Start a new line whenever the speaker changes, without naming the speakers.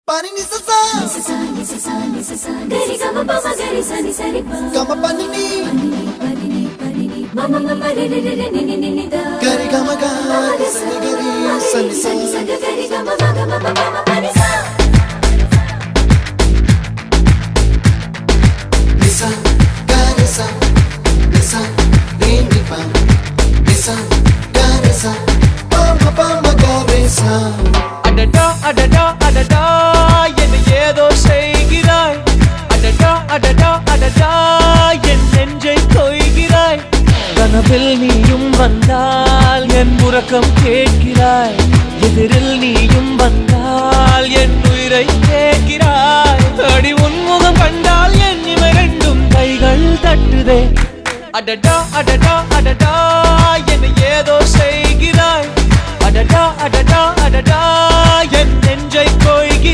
Pani ni sa sa gari gama pa ma gari sa ni sa ri pa gama pani ni mama mama re re re re ni ni ni da gari gama ga sa ni gari sa ni sa gari gama ma gama pa ma pani sa ni sa gari sa ni ni pa ni sa gari sa pa ma gari sa
adada adada adada என்னை ஏதோ செய்கிறாய் adada adada adada என் நெஞ்சை கொய்கிறாய் கனவில் நீயும் வந்தால் என் உறக்கம் கேட்கிறாய் எதிரில் நீயும் வந்தால் என் உயிரை கேட்கிறாய் அடி உன்முகம் கண்டால் என் இமை ரெண்டும் கைகள் தட்டுதே adada adada adada என்னை ஏதோ செய்கிறாய் adada adada adada என் நெஞ்சை கொய்கிறாய்